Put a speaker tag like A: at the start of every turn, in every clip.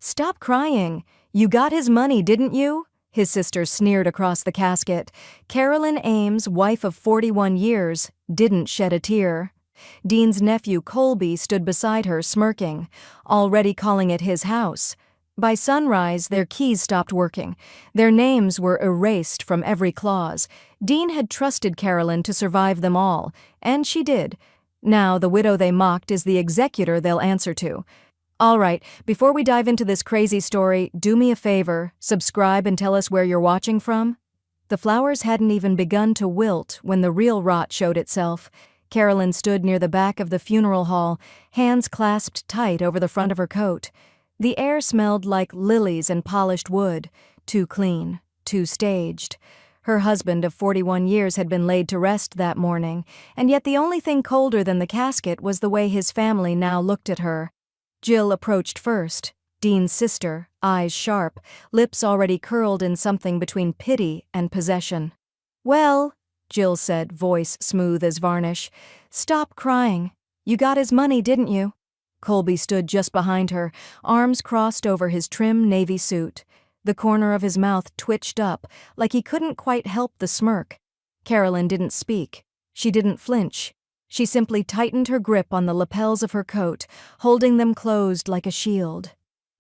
A: "Stop crying. You got his money, didn't you?" his sister sneered across the casket. Carolyn Ames, wife of 41 years, didn't shed a tear. Dean's nephew Colby stood beside her, smirking, already calling it his house. By sunrise, their keys stopped working. Their names were erased from every clause. Dean had trusted Carolyn to survive them all, and she did. Now the widow they mocked is the executor they'll answer to. All right, before we dive into this crazy story, do me a favor, subscribe and tell us where you're watching from. The flowers hadn't even begun to wilt when the real rot showed itself. Carolyn stood near the back of the funeral hall, hands clasped tight over the front of her coat. The air smelled like lilies and polished wood, too clean, too staged. Her husband of 41 years had been laid to rest that morning, and yet the only thing colder than the casket was the way his family now looked at her. Jill approached first, Dean's sister, eyes sharp, lips already curled in something between pity and possession. "Well," Jill said, voice smooth as varnish, "stop crying. You got his money, didn't you?" Colby stood just behind her, arms crossed over his trim navy suit. The corner of his mouth twitched up, like he couldn't quite help the smirk. Carolyn didn't speak. She didn't flinch. She simply tightened her grip on the lapels of her coat, holding them closed like a shield.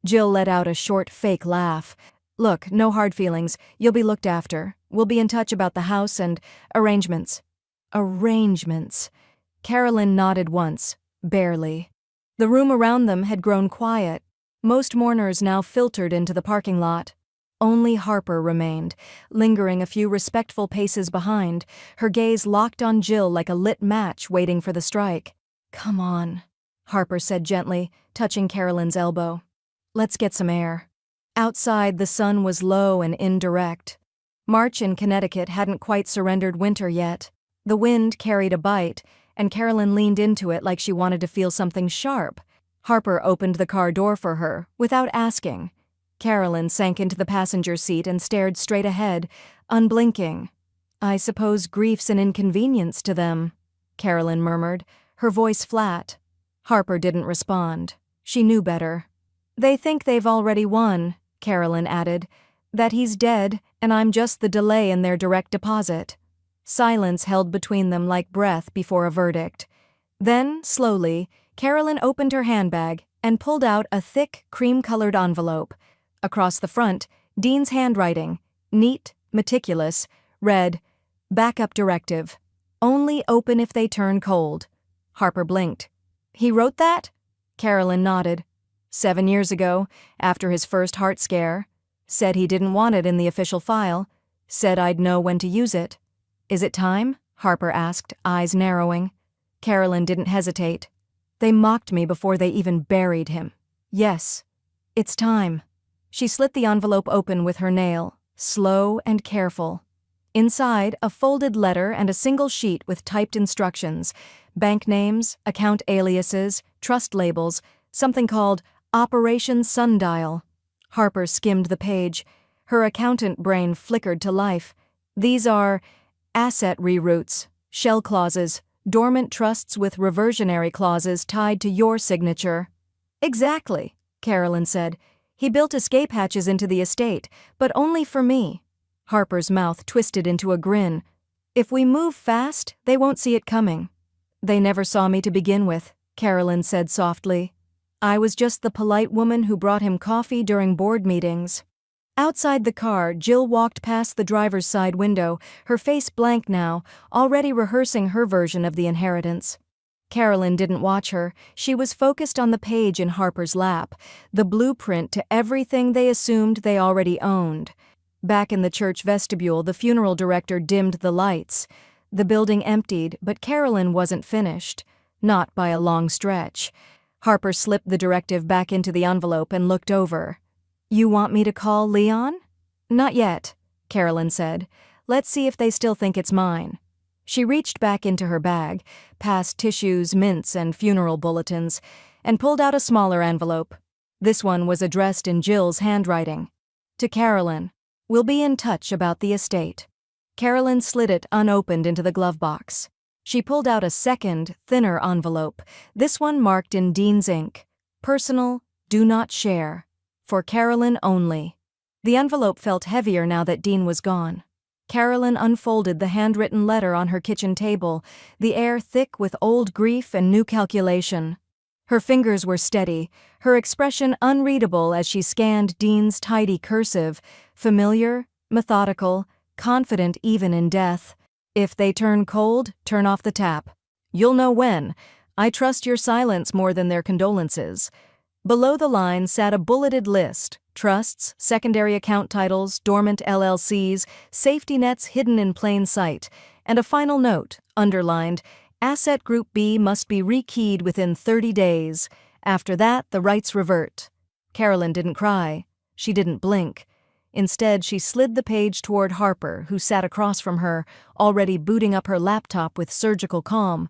A: Jill let out a short, fake laugh. "Look, no hard feelings. You'll be looked after. We'll be in touch about the house and arrangements." Arrangements. Carolyn nodded once, barely. The room around them had grown quiet. Most mourners now filtered into the parking lot. Only Harper remained, lingering a few respectful paces behind, her gaze locked on Jill like a lit match waiting for the strike. "Come on," Harper said gently, touching Carolyn's elbow. "Let's get some air." Outside, the sun was low and indirect. March in Connecticut hadn't quite surrendered winter yet. The wind carried a bite, and Carolyn leaned into it like she wanted to feel something sharp. Harper opened the car door for her, without asking. Carolyn sank into the passenger seat and stared straight ahead, unblinking. "I suppose grief's an inconvenience to them," Carolyn murmured, her voice flat. Harper didn't respond. She knew better. "They think they've already won," Carolyn added, "that he's dead and I'm just the delay in their direct deposit." Silence held between them like breath before a verdict. Then, slowly, Carolyn opened her handbag and pulled out a thick, cream-colored envelope. Across the front, Dean's handwriting, neat, meticulous, read, "Backup directive. Only open if they turn cold." Harper blinked. "He wrote that?" Carolyn nodded. 7 years ago, after his first heart scare. Said he didn't want it in the official file. Said I'd know when to use it. "Is it time?" Harper asked, eyes narrowing. Carolyn didn't hesitate. "They mocked me before they even buried him. Yes, it's time." She slit the envelope open with her nail, slow and careful. Inside, a folded letter and a single sheet with typed instructions, bank names, account aliases, trust labels, something called Operation Sundial. Harper skimmed the page. Her accountant brain flickered to life. "These are asset reroutes, shell clauses, dormant trusts with reversionary clauses tied to your signature." "Exactly," Carolyn said. "He built escape hatches into the estate, but only for me." Harper's mouth twisted into a grin. "If we move fast, they won't see it coming." "They never saw me to begin with," Carolyn said softly. "I was just the polite woman who brought him coffee during board meetings." Outside the car, Jill walked past the driver's side window, her face blank now, already rehearsing her version of the inheritance. Carolyn didn't watch her. She was focused on the page in Harper's lap, the blueprint to everything they assumed they already owned. Back in the church vestibule, the funeral director dimmed the lights. The building emptied, but Carolyn wasn't finished. Not by a long stretch. Harper slipped the directive back into the envelope and looked over. "You want me to call Leon?" "Not yet," Carolyn said. "Let's see if they still think it's mine." She reached back into her bag, past tissues, mints, and funeral bulletins, and pulled out a smaller envelope. This one was addressed in Jill's handwriting. "To Carolyn. We'll be in touch about the estate." Carolyn slid it unopened into the glove box. She pulled out a second, thinner envelope, this one marked in Dean's ink. "Personal, do not share. For Carolyn only. The envelope felt heavier now that Dean was gone. Carolyn unfolded the handwritten letter on her kitchen table, the air thick with old grief and new calculation. Her fingers were steady, her expression unreadable as she scanned Dean's tidy cursive, familiar, methodical, confident even in death. If they turn cold, turn off the tap. You'll know when. I trust your silence more than their condolences. Below the line sat a bulleted list: trusts, secondary account titles, dormant LLCs, safety nets hidden in plain sight, and a final note, underlined, Asset Group B must be rekeyed within 30 days. After that, the rights revert. Carolyn didn't cry. She didn't blink. Instead, she slid the page toward Harper, who sat across from her, already booting up her laptop with surgical calm.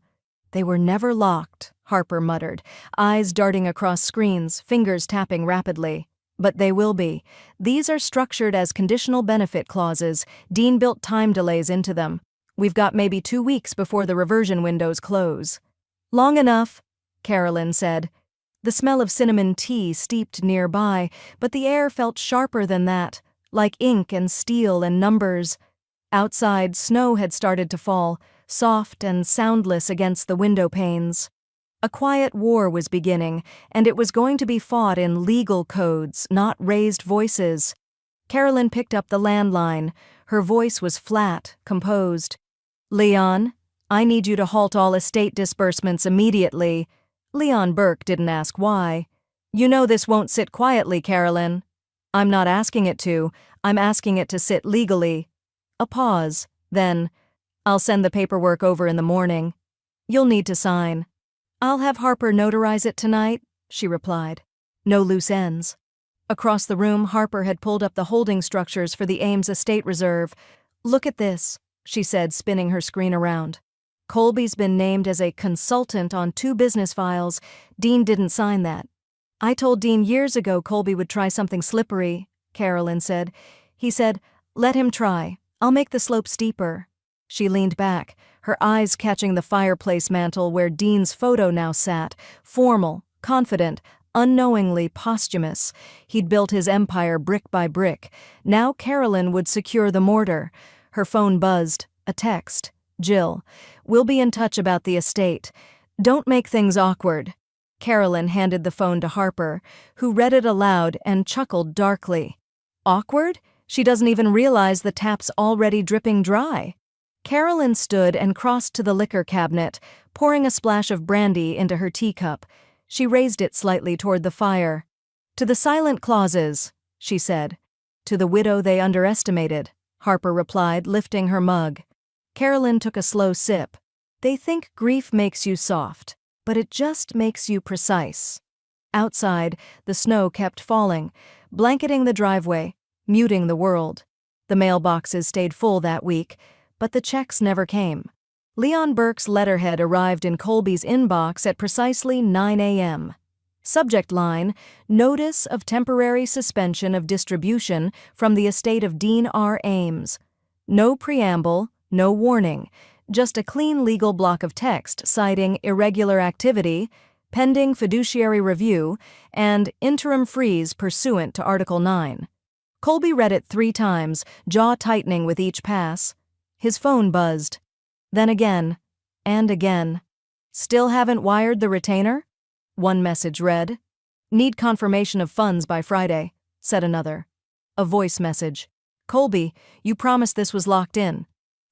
A: They were never locked, Harper muttered, eyes darting across screens, fingers tapping rapidly. But they will be. These are structured as conditional benefit clauses. Dean built time delays into them. We've got maybe 2 weeks before the reversion windows close. Long enough, Carolyn said. The smell of cinnamon tea steeped nearby, but the air felt sharper than that, like ink and steel and numbers. Outside, snow had started to fall, soft and soundless against the window panes. A quiet war was beginning, and it was going to be fought in legal codes, not raised voices. Carolyn picked up the landline. Her voice was flat, composed. Leon, I need you to halt all estate disbursements immediately. Leon Burke didn't ask why. You know this won't sit quietly, Carolyn. I'm not asking it to. I'm asking it to sit legally. A pause. Then, I'll send the paperwork over in the morning. You'll need to sign. I'll have Harper notarize it tonight, she replied. No loose ends. Across the room, Harper had pulled up the holding structures for the Ames Estate Reserve. Look at this, she said, spinning her screen around. Colby's been named as a consultant on 2 business files. Dean didn't sign that. I told Dean years ago Colby would try something slippery, Carolyn said. He said, let him try. I'll make the slope steeper. She leaned back, her eyes catching the fireplace mantel where Dean's photo now sat, formal, confident, unknowingly posthumous. He'd built his empire brick by brick. Now Carolyn would secure the mortar. Her phone buzzed. A text. Jill, we'll be in touch about the estate. Don't make things awkward. Carolyn handed the phone to Harper, who read it aloud and chuckled darkly. Awkward? She doesn't even realize the tap's already dripping dry. Carolyn stood and crossed to the liquor cabinet, pouring a splash of brandy into her teacup. She raised it slightly toward the fire. To the silent clauses, she said. To the widow they underestimated, Harper replied, lifting her mug. Carolyn took a slow sip. They think grief makes you soft, but it just makes you precise. Outside, the snow kept falling, blanketing the driveway, muting the world. The mailboxes stayed full that week, but the checks never came. Leon Burke's letterhead arrived in Colby's inbox at precisely 9 a.m. Subject line, Notice of Temporary Suspension of Distribution from the Estate of Dean R. Ames. No preamble, no warning, just a clean legal block of text citing irregular activity, pending fiduciary review, and interim freeze pursuant to Article 9. Colby read it 3 times, jaw tightening with each pass. His phone buzzed. Then again, and again. Still haven't wired the retainer? One message read. Need confirmation of funds by Friday, said another. A voice message. Colby, you promised this was locked in.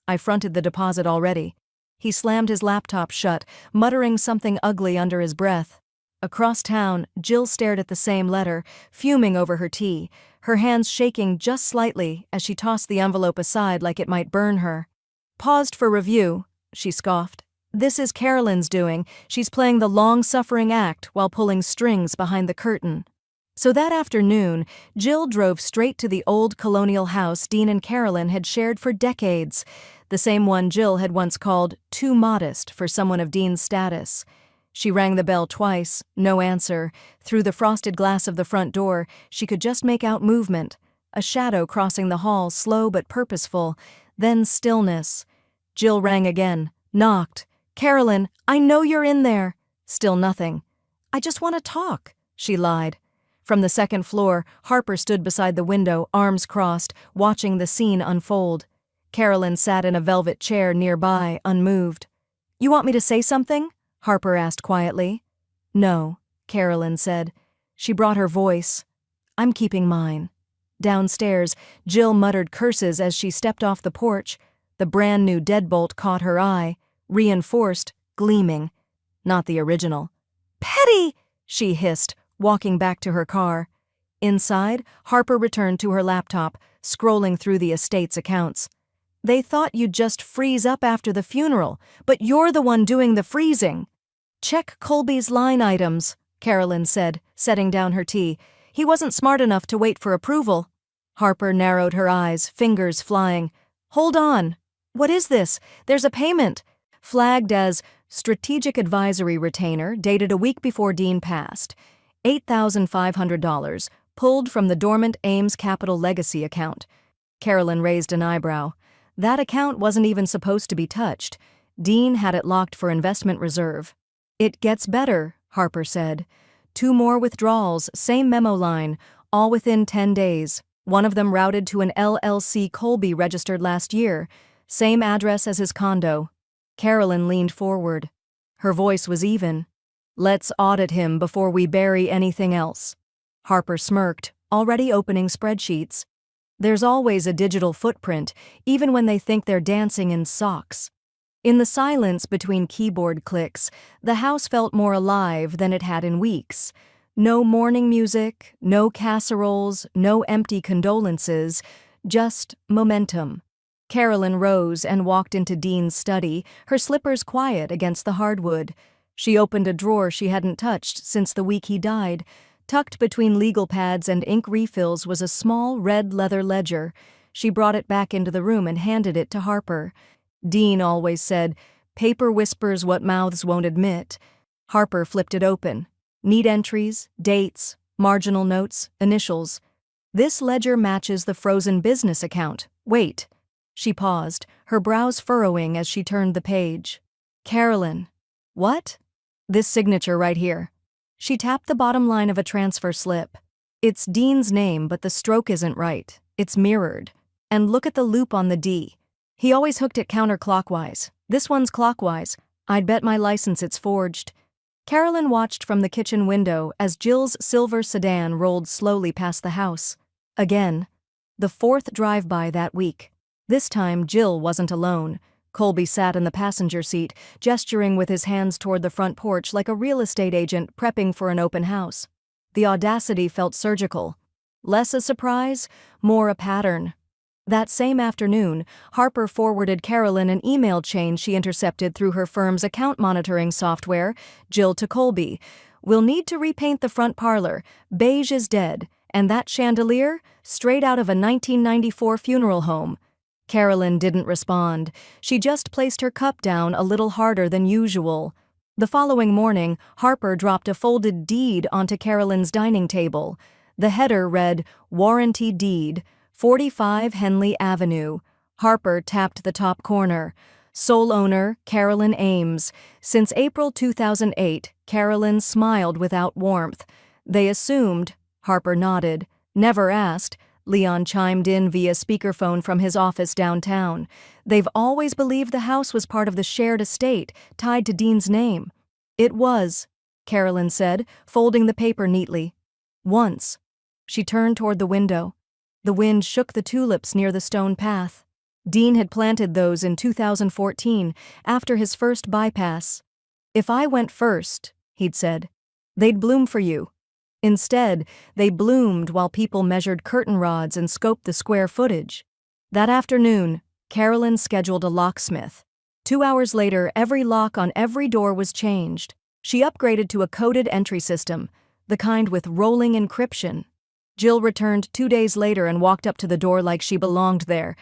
A: I fronted the deposit already. He slammed his laptop shut, muttering something ugly under his breath. Across town, Jill stared at the same letter, fuming over her tea, her hands shaking just slightly as she tossed the envelope aside like it might burn her. Paused for review, she scoffed. This is Carolyn's doing. She's playing the long-suffering act while pulling strings behind the curtain. So that afternoon, Jill drove straight to the old colonial house Dean and Carolyn had shared for decades, the same one Jill had once called too modest for someone of Dean's status. She rang the bell twice, no answer. Through the frosted glass of the front door, she could just make out movement, a shadow crossing the hall, slow but purposeful, then stillness. Jill rang again, knocked. Carolyn, I know you're in there. Still nothing. I just want to talk, she lied. From the second floor, Harper stood beside the window, arms crossed, watching the scene unfold. Carolyn sat in a velvet chair nearby, unmoved. "You want me to say something?" Harper asked quietly. "No," Carolyn said. She brought her voice. "I'm keeping mine." Downstairs, Jill muttered curses as she stepped off the porch. The brand-new deadbolt caught her eye, reinforced, gleaming. Not the original. "Petty!" she hissed, walking back to her car. Inside, Harper returned to her laptop, scrolling through the estate's accounts. "They thought you'd just freeze up after the funeral, but you're the one doing the freezing." "Check Colby's line items," Carolyn said, setting down her tea. "He wasn't smart enough to wait for approval." Harper narrowed her eyes, fingers flying. "Hold on. What is this? There's a payment." Flagged as Strategic Advisory Retainer, dated a week before Dean passed. $8,500, pulled from the dormant Ames Capital Legacy account. Carolyn raised an eyebrow. That account wasn't even supposed to be touched. Dean had it locked for investment reserve. "It gets better," Harper said. 2 more withdrawals, same memo line, all within 10 days. One of them routed to an LLC Colby registered last year. Same address as his condo. Carolyn leaned forward. Her voice was even. "Let's audit him before we bury anything else." Harper smirked, already opening spreadsheets. There's always a digital footprint, even when they think they're dancing in socks. In the silence between keyboard clicks, the house felt more alive than it had in weeks. No mourning music, no casseroles, no empty condolences, just momentum. Carolyn rose and walked into Dean's study, her slippers quiet against the hardwood. She opened a drawer she hadn't touched since the week he died. Tucked between legal pads and ink refills was a small red leather ledger. She brought it back into the room and handed it to Harper. Dean always said, "Paper whispers what mouths won't admit." Harper flipped it open. Neat entries, dates, marginal notes, initials. "This ledger matches the frozen business account. Wait." She paused, her brows furrowing as she turned the page. "Carolyn." "What?" "This signature right here." She tapped the bottom line of a transfer slip. "It's Dean's name, but the stroke isn't right. It's mirrored. And look at the loop on the D. He always hooked it counterclockwise. This one's clockwise. I'd bet my license it's forged." Carolyn watched from the kitchen window as Jill's silver sedan rolled slowly past the house. Again. The 4th drive-by that week. This time, Jill wasn't alone. Colby sat in the passenger seat, gesturing with his hands toward the front porch like a real estate agent prepping for an open house. The audacity felt surgical. Less a surprise, more a pattern. That same afternoon, Harper forwarded Carolyn an email chain she intercepted through her firm's account monitoring software. Jill to Colby. "We'll need to repaint the front parlor. Beige is dead. And that chandelier? Straight out of a 1994 funeral home." Carolyn didn't respond. She just placed her cup down a little harder than usual. The following morning, Harper dropped a folded deed onto Carolyn's dining table. The header read, "Warranty Deed, 45 Henley Avenue." Harper tapped the top corner. "Sole owner, Carolyn Ames. Since April 2008, Carolyn smiled without warmth. They assumed," Harper nodded, "never asked." Leon chimed in via speakerphone from his office downtown. "They've always believed the house was part of the shared estate, tied to Dean's name." "It was," Carolyn said, folding the paper neatly. "Once." She turned toward the window. The wind shook the tulips near the stone path. Dean had planted those in 2014, after his first bypass. "If I went first," he'd said, "they'd bloom for you." Instead, they bloomed while people measured curtain rods and scoped the square footage. That afternoon, Carolyn scheduled a locksmith. 2 hours later, every lock on every door was changed. She upgraded to a coded entry system, the kind with rolling encryption. Jill returned 2 days later and walked up to the door like she belonged there.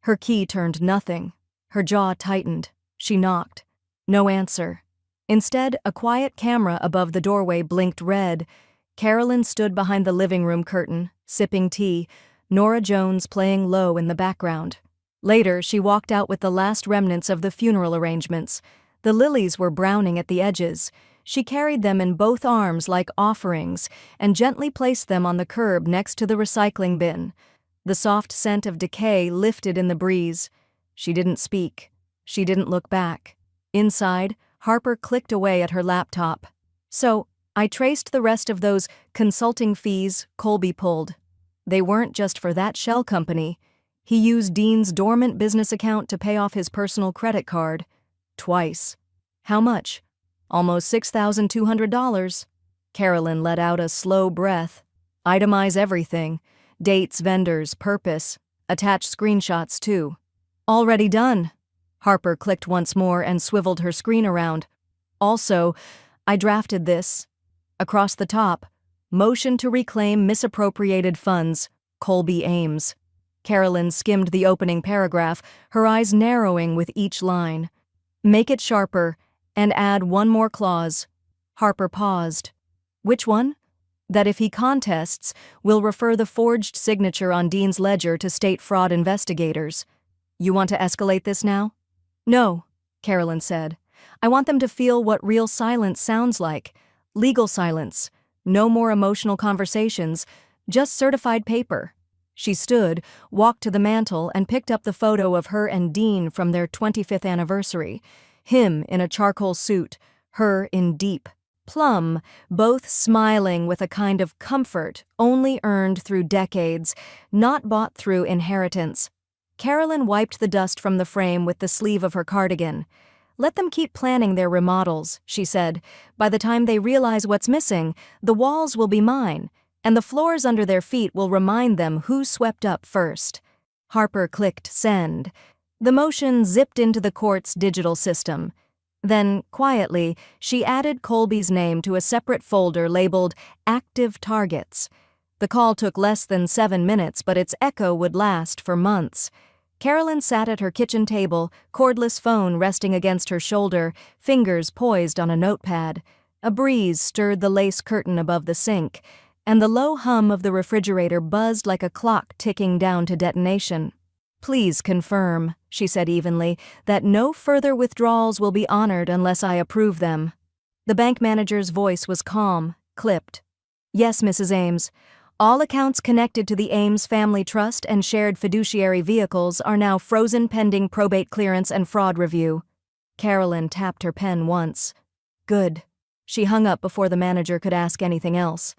A: Her key turned nothing. Her jaw tightened. She knocked. No answer. Instead, a quiet camera above the doorway blinked red. Carolyn stood behind the living room curtain, sipping tea, Norah Jones playing low in the background. Later, she walked out with the last remnants of the funeral arrangements. The lilies were browning at the edges. She carried them in both arms like offerings and gently placed them on the curb next to the recycling bin. The soft scent of decay lifted in the breeze. She didn't speak. She didn't look back. Inside, Harper clicked away at her laptop. So, I traced the rest of those consulting fees Colby pulled. They weren't just for that shell company. He used Dean's dormant business account to pay off his personal credit card. Twice. How much? Almost $6,200. Carolyn let out a slow breath. Itemize everything. Dates, vendors, purpose. Attach screenshots, too. Already done. Harper clicked once more and swiveled her screen around. Also, I drafted this. Across the top, motion to reclaim misappropriated funds, Colby Ames. Carolyn skimmed the opening paragraph, her eyes narrowing with each line. Make it sharper, and add one more clause. Harper paused. Which one? That if he contests, we'll refer the forged signature on Dean's ledger to state fraud investigators. You want to escalate this now? No, Carolyn said. I want them to feel what real silence sounds like. Legal silence. No more emotional conversations, just certified paper. She stood, walked to the mantel, and picked up the photo of her and Dean from their 25th anniversary. Him in a charcoal suit, her in deep plum, both smiling with a kind of comfort only earned through decades, not bought through inheritance. Carolyn wiped the dust from the frame with the sleeve of her cardigan. Let them keep planning their remodels, she said. By the time they realize what's missing, the walls will be mine, and the floors under their feet will remind them who swept up first. Harper clicked send. The motion zipped into the court's digital system. Then, quietly, she added Colby's name to a separate folder labeled Active Targets. The call took less than 7 minutes, but its echo would last for months. Carolyn sat at her kitchen table, cordless phone resting against her shoulder, fingers poised on a notepad. A breeze stirred the lace curtain above the sink, and the low hum of the refrigerator buzzed like a clock ticking down to detonation. Please confirm, she said evenly, that no further withdrawals will be honored unless I approve them. The bank manager's voice was calm, clipped. Yes, Mrs. Ames. All accounts connected to the Ames Family Trust and shared fiduciary vehicles are now frozen pending probate clearance and fraud review. Carolyn tapped her pen once. Good. She hung up before the manager could ask anything else.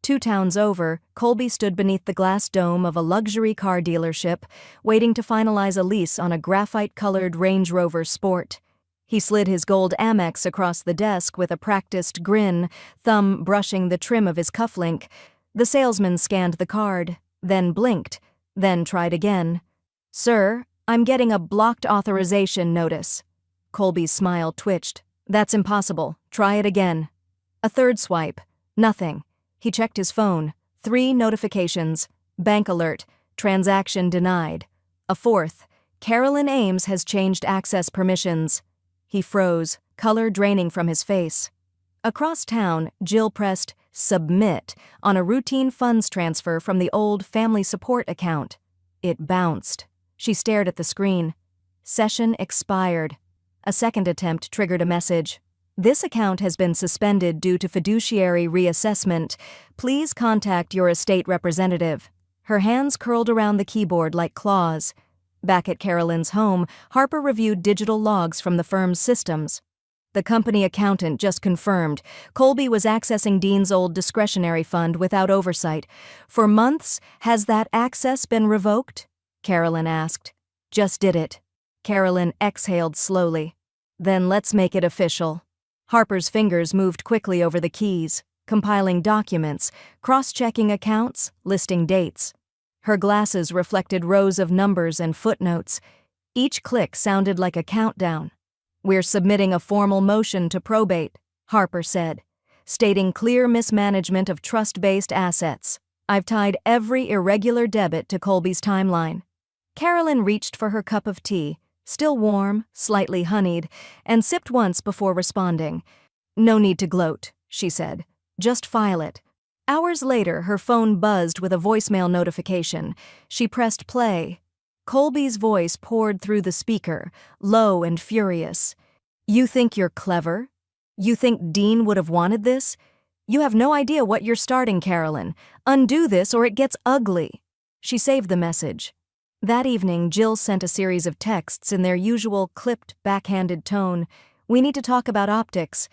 A: 2 towns over, Colby stood beneath the glass dome of a luxury car dealership, waiting to finalize a lease on a graphite-colored Range Rover Sport. He slid his gold Amex across the desk with a practiced grin, thumb brushing the trim of his cufflink. The salesman scanned the card, then blinked, then tried again. Sir, I'm getting a blocked authorization notice. Colby's smile twitched. That's impossible. Try it again. A third swipe. Nothing. He checked his phone. 3 notifications. Bank alert. Transaction denied. A fourth. Carolyn Ames has changed access permissions. He froze, color draining from his face. Across town, Jill pressed submit on a routine funds transfer from the old family support account. It bounced. She stared at the screen. Session expired. A second attempt triggered a message. This account has been suspended due to fiduciary reassessment. Please contact your estate representative. Her hands curled around the keyboard like claws. Back at Carolyn's home, Harper reviewed digital logs from the firm's systems. The company accountant just confirmed Colby was accessing Dean's old discretionary fund without oversight. For months, has that access been revoked? Carolyn asked. Just did it. Carolyn exhaled slowly. Then let's make it official. Harper's fingers moved quickly over the keys, compiling documents, cross-checking accounts, listing dates. Her glasses reflected rows of numbers and footnotes. Each click sounded like a countdown. We're submitting a formal motion to probate, Harper said, stating clear mismanagement of trust-based assets. I've tied every irregular debit to Colby's timeline. Carolyn reached for her cup of tea, still warm, slightly honeyed, and sipped once before responding. No need to gloat, she said. Just file it. Hours later, her phone buzzed with a voicemail notification. She pressed play. Colby's voice poured through the speaker, low and furious. You think you're clever? You think Dean would have wanted this? You have no idea what you're starting, Carolyn. Undo this or it gets ugly. She saved the message. That evening, Jill sent a series of texts in their usual clipped, backhanded tone. We need to talk about optics.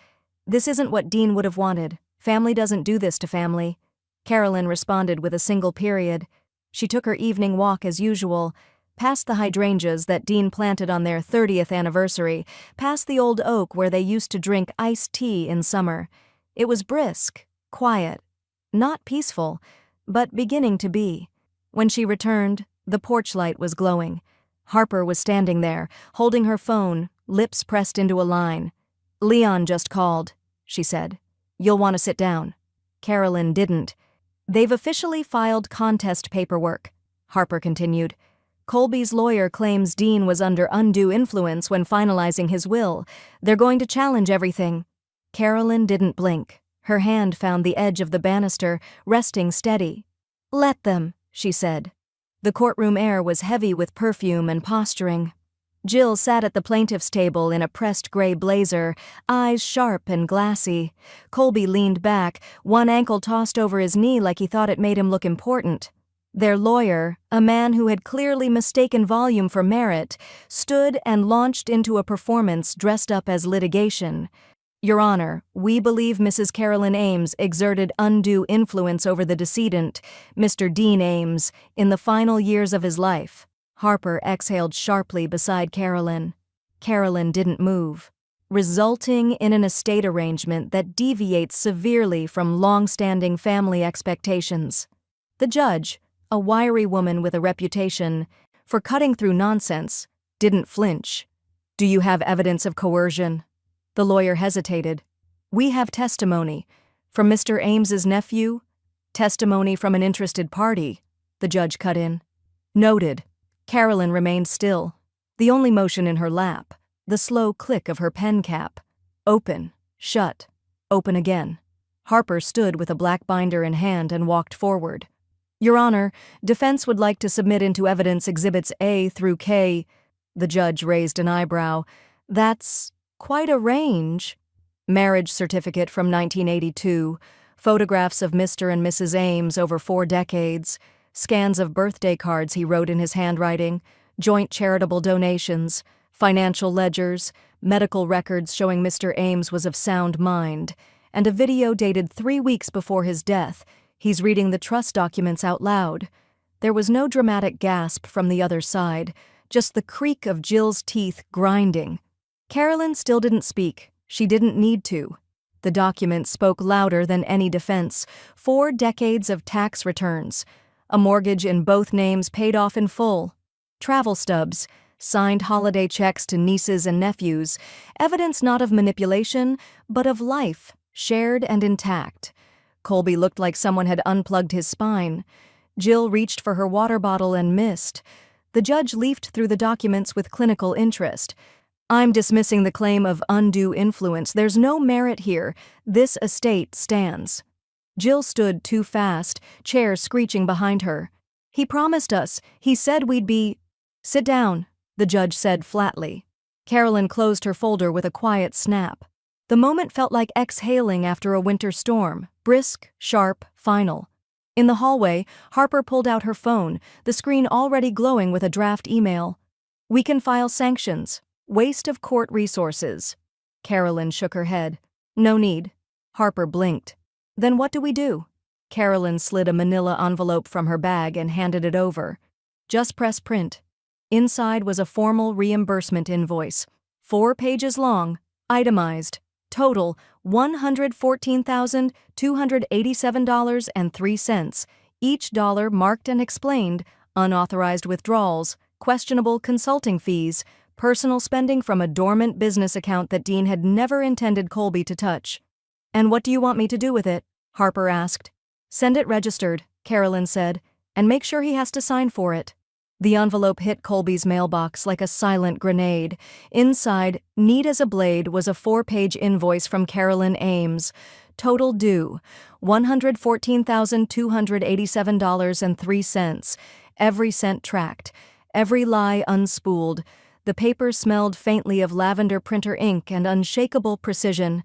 A: This isn't what Dean would have wanted. Family doesn't do this to family. Carolyn responded with a single period. She took her evening walk as usual, past the hydrangeas that Dean planted on their 30th anniversary, past the old oak where they used to drink iced tea in summer. It was brisk, quiet, not peaceful, but beginning to be. When she returned, the porch light was glowing. Harper was standing there, holding her phone, lips pressed into a line. "Leon just called," she said. "You'll want to sit down." Carolyn didn't. "They've officially filed contest paperwork," Harper continued. "Colby's lawyer claims Dean was under undue influence when finalizing his will. They're going to challenge everything." Carolyn didn't blink. Her hand found the edge of the banister, resting steady. "Let them," she said. The courtroom air was heavy with perfume and posturing. Jill sat at the plaintiff's table in a pressed gray blazer, eyes sharp and glassy. Colby leaned back, one ankle tossed over his knee like he thought it made him look important. Their lawyer, a man who had clearly mistaken volume for merit, stood and launched into a performance dressed up as litigation. "Your Honor, we believe Mrs. Carolyn Ames exerted undue influence over the decedent, Mr. Dean Ames, in the final years of his life." Harper exhaled sharply beside Carolyn. Carolyn didn't move. "Resulting in an estate arrangement that deviates severely from long-standing family expectations." The judge, a wiry woman with a reputation for cutting through nonsense, didn't flinch. "Do you have evidence of coercion?" The lawyer hesitated. "We have testimony. From Mr. Ames's nephew? Testimony from an interested party," the judge cut in. "Noted." Carolyn remained still, the only motion in her lap, the slow click of her pen cap. Open, shut, open again. Harper stood with a black binder in hand and walked forward. "Your Honor, defense would like to submit into evidence Exhibits A through K." The judge raised an eyebrow. "That's quite a range." Marriage certificate from 1982, photographs of Mr. and Mrs. Ames over 4 decades, scans of birthday cards he wrote in his handwriting, joint charitable donations, financial ledgers, medical records showing Mr. Ames was of sound mind, and a video dated 3 weeks before his death. He's reading the trust documents out loud. There was no dramatic gasp from the other side, just the creak of Jill's teeth grinding. Carolyn still didn't speak. She didn't need to. The documents spoke louder than any defense. 4 decades of tax returns. A mortgage in both names paid off in full. Travel stubs, signed holiday checks to nieces and nephews. Evidence not of manipulation, but of life, shared and intact. Colby looked like someone had unplugged his spine. Jill reached for her water bottle and missed. The judge leafed through the documents with clinical interest. "I'm dismissing the claim of undue influence. There's no merit here. This estate stands." Jill stood too fast, chairs screeching behind her. "He promised us. He said we'd be—" "Sit down," the judge said flatly. Carolyn closed her folder with a quiet snap. The moment felt like exhaling after a winter storm, brisk, sharp, final. In the hallway, Harper pulled out her phone, the screen already glowing with a draft email. "We can file sanctions. Waste of court resources." Carolyn shook her head. "No need." Harper blinked. "Then what do we do?" Carolyn slid a manila envelope from her bag and handed it over. "Just press print." Inside was a formal reimbursement invoice. 4 pages long, itemized. Total $114,287.03, each dollar marked and explained, unauthorized withdrawals, questionable consulting fees, personal spending from a dormant business account that Dean had never intended Colby to touch. "And what do you want me to do with it?" Harper asked. "Send it registered," Carolyn said, "and make sure he has to sign for it." The envelope hit Colby's mailbox like a silent grenade. Inside, neat as a blade, was a 4-page invoice from Carolyn Ames. Total due, $114,287.03. Every cent tracked, every lie unspooled. The paper smelled faintly of lavender printer ink and unshakable precision.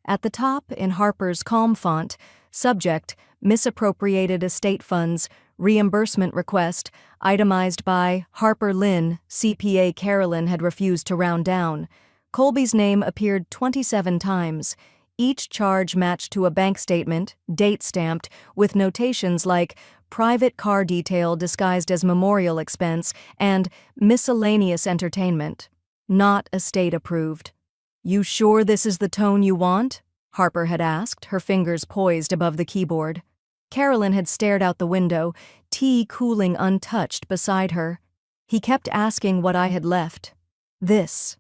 A: At the top, in Harper's calm font, subject, misappropriated estate funds, reimbursement request, itemized by Harper Lynn, CPA Carolyn had refused to round down. Colby's name appeared 27 times. Each charge matched to a bank statement, date-stamped, with notations like private car detail disguised as memorial expense and miscellaneous entertainment. Not estate approved. "You sure this is the tone you want?" Harper had asked, her fingers poised above the keyboard. Carolyn had stared out the window, tea cooling untouched beside her. "He kept asking what I had left. This."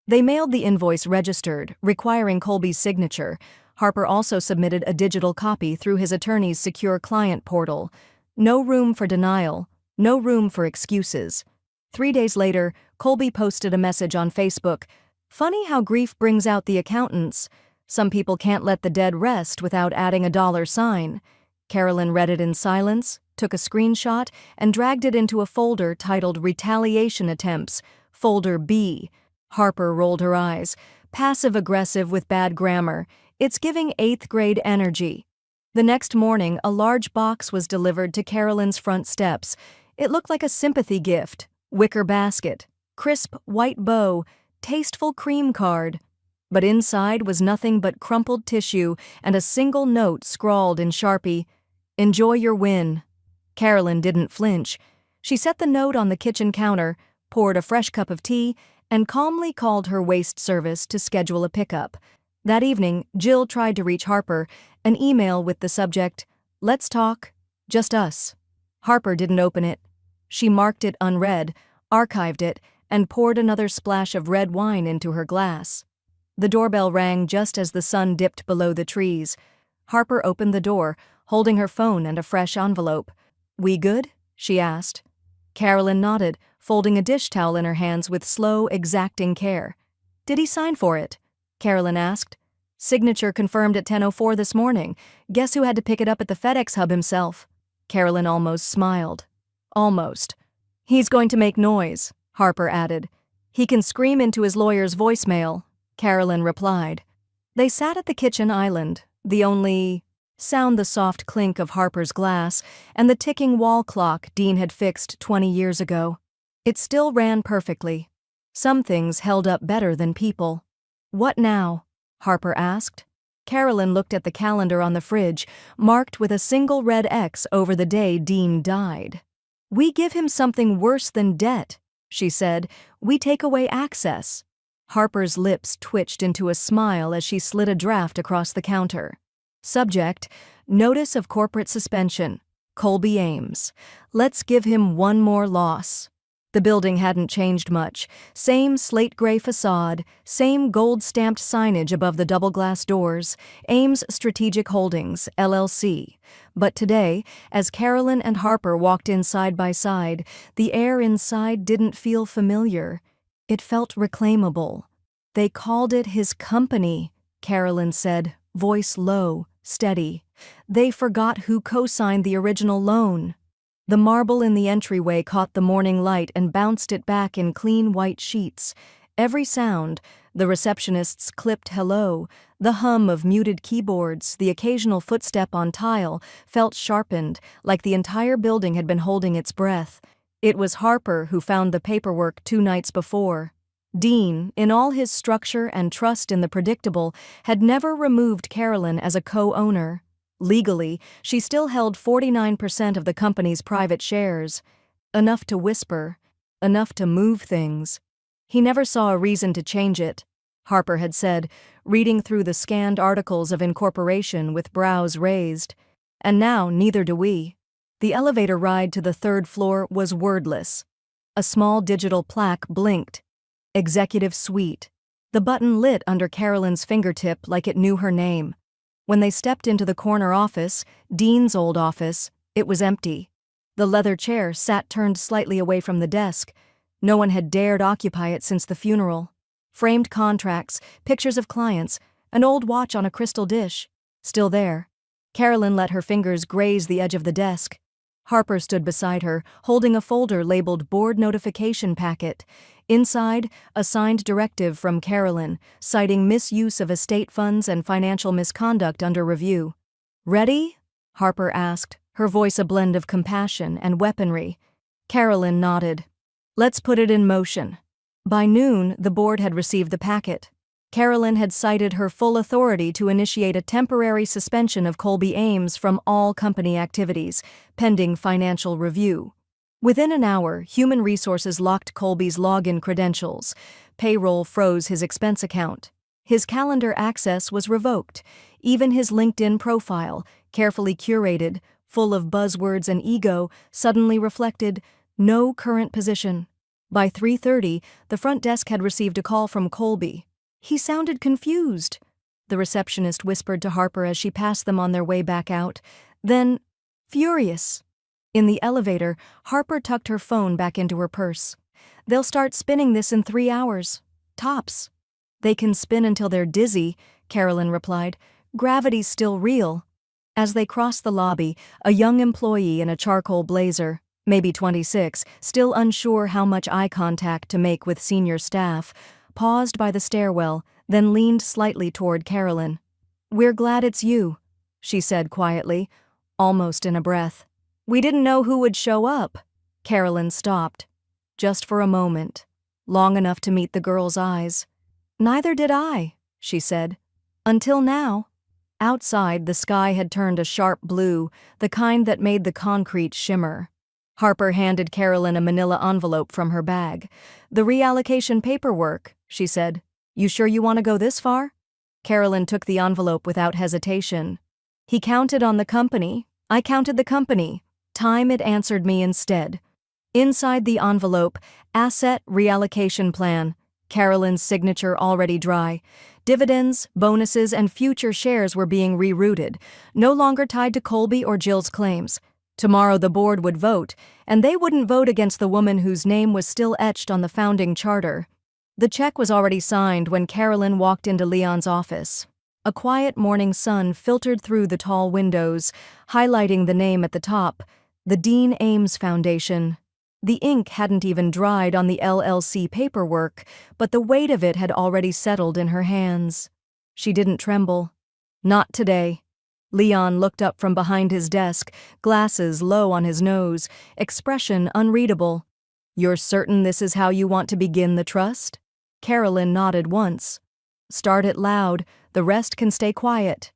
A: They mailed the invoice registered, requiring Colby's signature. Harper also submitted a digital copy through his attorney's secure client portal. No room for denial, no room for excuses. 3 days later, Colby posted a message on Facebook. "Funny how grief brings out the accountants. Some people can't let the dead rest without adding a $sign." Carolyn read it in silence, took a screenshot, and dragged it into a folder titled Retaliation Attempts, Folder B. Harper rolled her eyes. "Passive-aggressive with bad grammar. It's giving 8th grade energy." The next morning, a large box was delivered to Carolyn's front steps. It looked like a sympathy gift. Wicker basket, crisp white bow, tasteful cream card. But inside was nothing but crumpled tissue and a single note scrawled in Sharpie, "Enjoy your win." Carolyn didn't flinch. She set the note on the kitchen counter, poured a fresh cup of tea, and calmly called her waste service to schedule a pickup. That evening, Jill tried to reach Harper, an email with the subject, "Let's talk, just us." Harper didn't open it. She marked it unread, archived it, and poured another splash of red wine into her glass. The doorbell rang just as the sun dipped below the trees. Harper opened the door, holding her phone and a fresh envelope. "We good?" she asked. Carolyn nodded, folding a dish towel in her hands with slow, exacting care. "Did he sign for it?" Carolyn asked. "Signature confirmed at 10:04 this morning. Guess who had to pick it up at the FedEx hub himself?" Carolyn almost smiled. "Almost. He's going to make noise," Harper added. "He can scream into his lawyer's voicemail," Carolyn replied. They sat at the kitchen island, the only sound the soft clink of Harper's glass and the ticking wall clock Dean had fixed 20 years ago. It still ran perfectly. Some things held up better than people. "What now?" Harper asked. Carolyn looked at the calendar on the fridge, marked with a single red X over the day Dean died. "We give him something worse than debt," she said. "We take away access." Harper's lips twitched into a smile as she slid a draft across the counter. Subject, Notice of Corporate Suspension. Colby Ames. Let's give him one more loss. The building hadn't changed much. Same slate-gray facade, same gold-stamped signage above the double-glass doors, Ames Strategic Holdings, LLC. But today, as Carolyn and Harper walked in side by side, the air inside didn't feel familiar. It felt reclaimable. "They called it his company," Carolyn said, voice low, steady. "They forgot who co-signed the original loan." The marble in the entryway caught the morning light and bounced it back in clean white sheets. Every sound, the receptionist's clipped hello, the hum of muted keyboards, the occasional footstep on tile, felt sharpened, like the entire building had been holding its breath. It was Harper who found the paperwork 2 nights before. Dean, in all his structure and trust in the predictable, had never removed Carolyn as a co-owner. Legally, she still held 49% of the company's private shares. Enough to whisper, enough to move things. He never saw a reason to change it, Harper had said, reading through the scanned articles of incorporation with brows raised. And now neither do we. The elevator ride to the 3rd floor was wordless. A small digital plaque blinked. Executive Suite. The button lit under Carolyn's fingertip like it knew her name. When they stepped into the corner office, Dean's old office, it was empty. The leather chair sat turned slightly away from the desk. No one had dared occupy it since the funeral. Framed contracts, pictures of clients, an old watch on a crystal dish. Still there. Carolyn let her fingers graze the edge of the desk. Harper stood beside her, holding a folder labeled Board Notification Packet. Inside, a signed directive from Carolyn, citing misuse of estate funds and financial misconduct under review. "Ready?" Harper asked, her voice a blend of compassion and weaponry. Carolyn nodded. "Let's put it in motion." By noon, the board had received the packet. Carolyn had cited her full authority to initiate a temporary suspension of Colby Ames from all company activities, pending financial review. Within an hour, Human Resources locked Colby's login credentials. Payroll froze his expense account. His calendar access was revoked. Even his LinkedIn profile, carefully curated, full of buzzwords and ego, suddenly reflected no current position. By 3:30, the front desk had received a call from Colby. He sounded confused. The receptionist whispered to Harper as she passed them on their way back out. Then, furious. In the elevator, Harper tucked her phone back into her purse. "They'll start spinning this in 3 hours. Tops." "They can spin until they're dizzy," Carolyn replied. "Gravity's still real." As they crossed the lobby, a young employee in a charcoal blazer, maybe 26, still unsure how much eye contact to make with senior staff, paused by the stairwell, then leaned slightly toward Carolyn. "We're glad it's you," she said quietly, almost in a breath. "We didn't know who would show up." Carolyn stopped. Just for a moment. Long enough to meet the girl's eyes. "Neither did I," she said. "Until now." Outside, the sky had turned a sharp blue, the kind that made the concrete shimmer. Harper handed Carolyn a manila envelope from her bag. "The reallocation paperwork," she said. "You sure you want to go this far?" Carolyn took the envelope without hesitation. "He counted on the company. I counted the company. Time it answered me instead." Inside the envelope, asset reallocation plan. Carolyn's signature already dry. Dividends, bonuses, and future shares were being rerouted, no longer tied to Colby or Jill's claims. Tomorrow the board would vote, and they wouldn't vote against the woman whose name was still etched on the founding charter. The check was already signed when Carolyn walked into Leon's office. A quiet morning sun filtered through the tall windows, highlighting the name at the top, the Dean Ames Foundation. The ink hadn't even dried on the LLC paperwork, but the weight of it had already settled in her hands. She didn't tremble. Not today. Leon looked up from behind his desk, glasses low on his nose, expression unreadable. "You're certain this is how you want to begin the trust?" Carolyn nodded once. "Start it loud, the rest can stay quiet."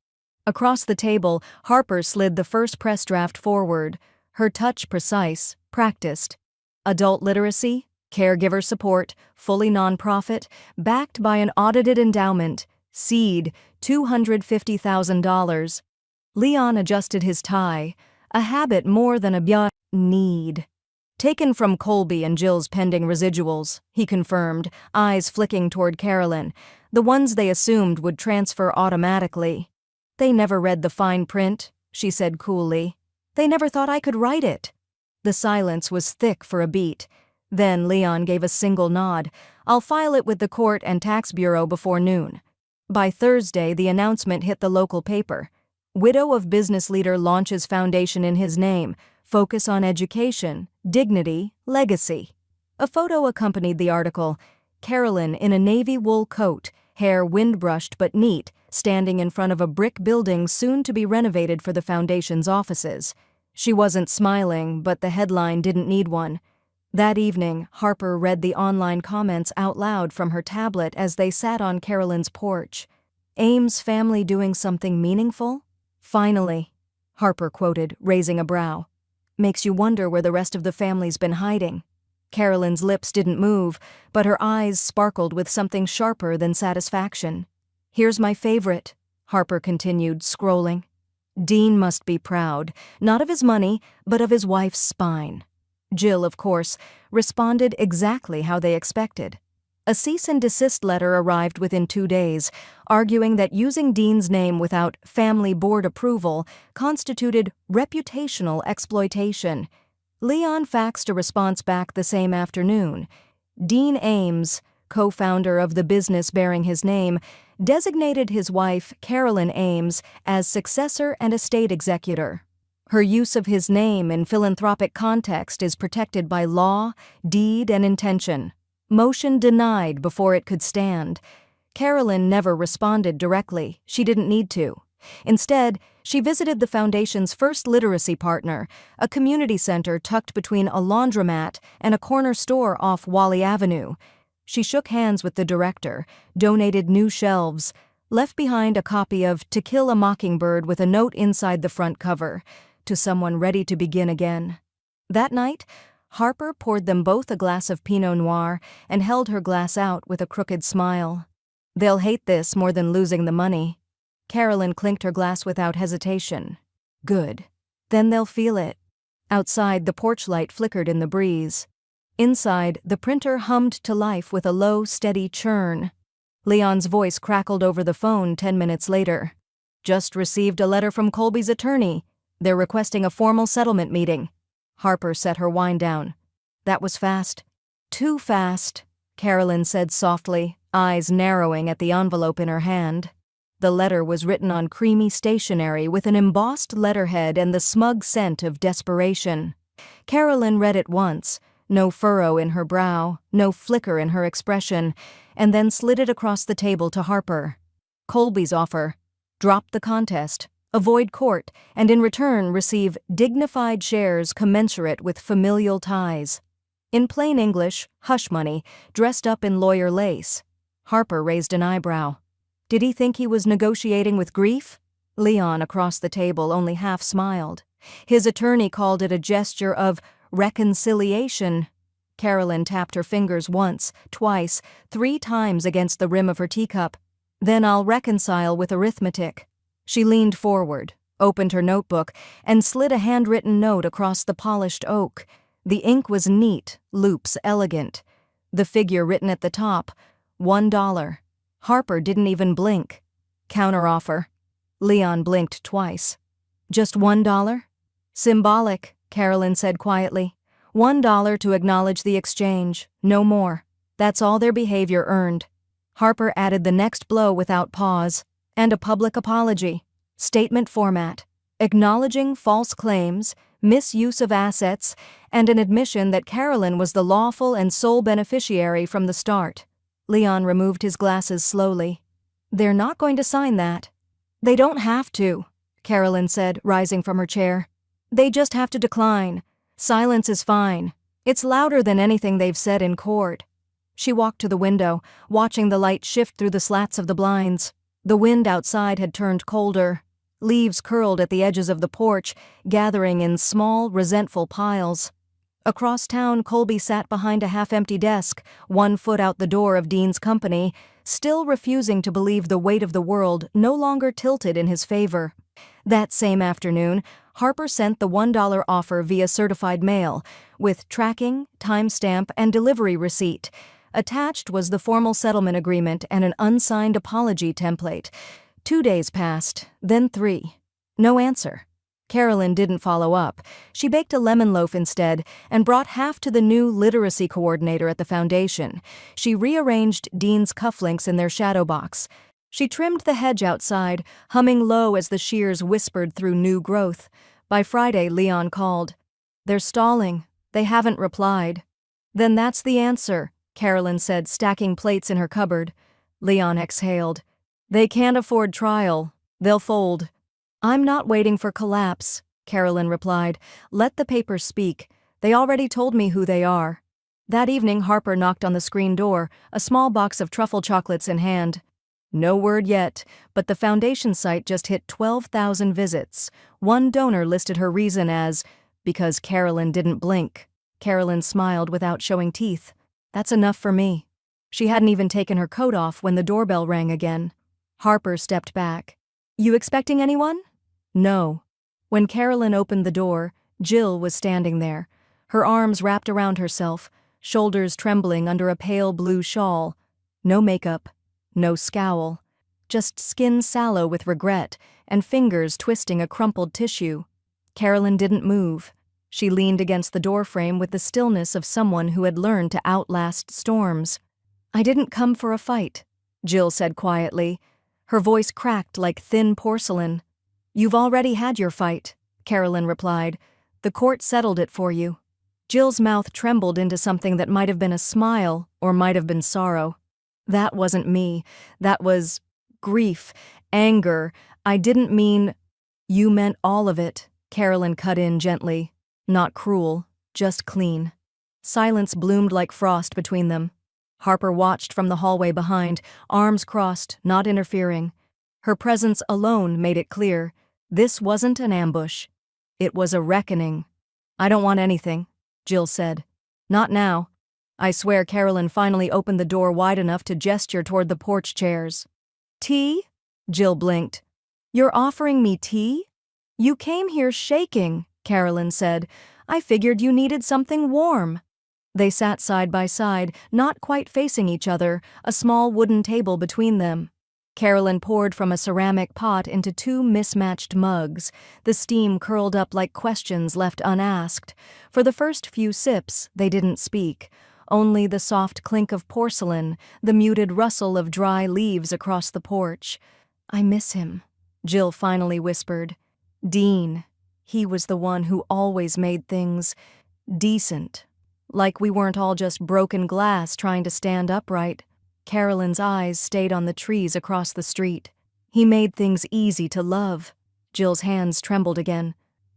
A: Across the table, Harper slid the first press draft forward, her touch precise, practiced. Adult literacy, caregiver support, fully nonprofit, backed by an audited endowment, seed, $250,000. Leon adjusted his tie, a habit more than a need. "Taken from Colby and Jill's pending residuals," he confirmed, eyes flicking toward Carolyn, the ones they assumed would transfer automatically. "They never read the fine print," she said coolly. "They never thought I could write it." The silence was thick for a beat. Then Leon gave a single nod. "I'll file it with the court and tax bureau before noon." By Thursday, the announcement hit the local paper. "Widow of business leader launches foundation in his name. Focus on education, dignity, legacy." A photo accompanied the article. Carolyn in a navy wool coat, hair wind-brushed but neat, standing in front of a brick building soon to be renovated for the foundation's offices. She wasn't smiling, but the headline didn't need one. That evening, Harper read the online comments out loud from her tablet as they sat on Carolyn's porch. "Ames family doing something meaningful? Finally," Harper quoted, raising a brow. "Makes you wonder where the rest of the family's been hiding." Carolyn's lips didn't move, but her eyes sparkled with something sharper than satisfaction. "Here's my favorite," Harper continued, scrolling. "Dean must be proud, not of his money, but of his wife's spine." Jill, of course, responded exactly how they expected. A cease and desist letter arrived within 2 days, arguing that using Dean's name without family board approval constituted reputational exploitation. Leon faxed a response back the same afternoon. Dean Ames, co-founder of the business bearing his name, designated his wife, Carolyn Ames, as successor and estate executor. Her use of his name in philanthropic context is protected by law, deed, and intention. Motion denied before it could stand. Carolyn never responded directly. She didn't need to. Instead, she visited the foundation's first literacy partner, a community center tucked between a laundromat and a corner store off Wally Avenue. She shook hands with the director, donated new shelves, left behind a copy of To Kill a Mockingbird with a note inside the front cover, to someone ready to begin again. That night, Harper poured them both a glass of Pinot Noir and held her glass out with a crooked smile. They'll hate this more than losing the money. Carolyn clinked her glass without hesitation. Good. Then they'll feel it. Outside, the porch light flickered in the breeze. Inside, the printer hummed to life with a low, steady churn. Leon's voice crackled over the phone 10 minutes later. Just received a letter from Colby's attorney. They're requesting a formal settlement meeting. Harper set her wine down. That was fast. Too fast, Carolyn said softly, eyes narrowing at the envelope in her hand. The letter was written on creamy stationery with an embossed letterhead and the smug scent of desperation. Carolyn read it once, no furrow in her brow, no flicker in her expression, and then slid it across the table to Harper. Colby's offer: drop the contest, avoid court, and in return receive dignified shares commensurate with familial ties. In plain English, hush money, dressed up in lawyer lace. Harper raised an eyebrow. Did he think he was negotiating with grief? Leon across the table only half smiled. His attorney called it a gesture of reconciliation. Carolyn tapped her fingers once, twice, 3 times against the rim of her teacup. Then I'll reconcile with arithmetic. She leaned forward, opened her notebook, and slid a handwritten note across the polished oak. The ink was neat, loops elegant. The figure written at the top, $1. Harper didn't even blink. Counteroffer. Leon blinked twice. Just $1? Symbolic, Carolyn said quietly. $1 to acknowledge the exchange, no more. That's all their behavior earned. Harper added the next blow without pause, and a public apology. Statement format, acknowledging false claims, misuse of assets, and an admission that Carolyn was the lawful and sole beneficiary from the start. Leon removed his glasses slowly. They're not going to sign that. They don't have to, Carolyn said, rising from her chair. They just have to decline. Silence is fine. It's louder than anything they've said in court. She walked to the window, watching the light shift through the slats of the blinds. The wind outside had turned colder. Leaves curled at the edges of the porch, gathering in small, resentful piles. Across town, Colby sat behind a half-empty desk, 1 foot out the door of Dean's company, still refusing to believe the weight of the world no longer tilted in his favor. That same afternoon, Harper sent the $1 offer via certified mail, with tracking, timestamp, and delivery receipt. Attached was the formal settlement agreement and an unsigned apology template. 2 days passed, then 3. No answer. Carolyn didn't follow up. She baked a lemon loaf instead and brought half to the new literacy coordinator at the foundation. She rearranged Dean's cufflinks in their shadow box. She trimmed the hedge outside, humming low as the shears whispered through new growth. By Friday, Leon called. They're stalling. They haven't replied. Then that's the answer, Carolyn said, stacking plates in her cupboard. Leon exhaled. They can't afford trial. They'll fold. I'm not waiting for collapse, Carolyn replied. Let the papers speak. They already told me who they are. That evening, Harper knocked on the screen door, a small box of truffle chocolates in hand. No word yet, but the foundation site just hit 12,000 visits. One donor listed her reason as, because Carolyn didn't blink. Carolyn smiled without showing teeth. That's enough for me. She hadn't even taken her coat off when the doorbell rang again. Harper stepped back. You expecting anyone? No. When Carolyn opened the door, Jill was standing there, her arms wrapped around herself, shoulders trembling under a pale blue shawl. No makeup, no scowl, just skin sallow with regret and fingers twisting a crumpled tissue. Carolyn didn't move. She leaned against the doorframe with the stillness of someone who had learned to outlast storms. I didn't come for a fight, Jill said quietly. Her voice cracked like thin porcelain. You've already had your fight, Carolyn replied. The court settled it for you. Jill's mouth trembled into something that might have been a smile or might have been sorrow. That wasn't me. That was grief, anger. I didn't mean. You meant all of it, Carolyn cut in gently. Not cruel, just clean. Silence bloomed like frost between them. Harper watched from the hallway behind, arms crossed, not interfering. Her presence alone made it clear. This wasn't an ambush. It was a reckoning. I don't want anything, Jill said. Not now. I swear Carolyn finally opened the door wide enough to gesture toward the porch chairs. Tea? Jill blinked. You're offering me tea? You came here shaking, Carolyn said. I figured you needed something warm. They sat side by side, not quite facing each other, a small wooden table between them. Carolyn poured from a ceramic pot into two mismatched mugs. The steam curled up like questions left unasked. For the first few sips, they didn't speak. Only the soft clink of porcelain, the muted rustle of dry leaves across the porch. I miss him, Jill finally whispered. Dean. He was the one who always made things decent. Like we weren't all just broken glass trying to stand upright. Carolyn's eyes stayed on the trees across the street. He made things easy to love. Jill's hands trembled again.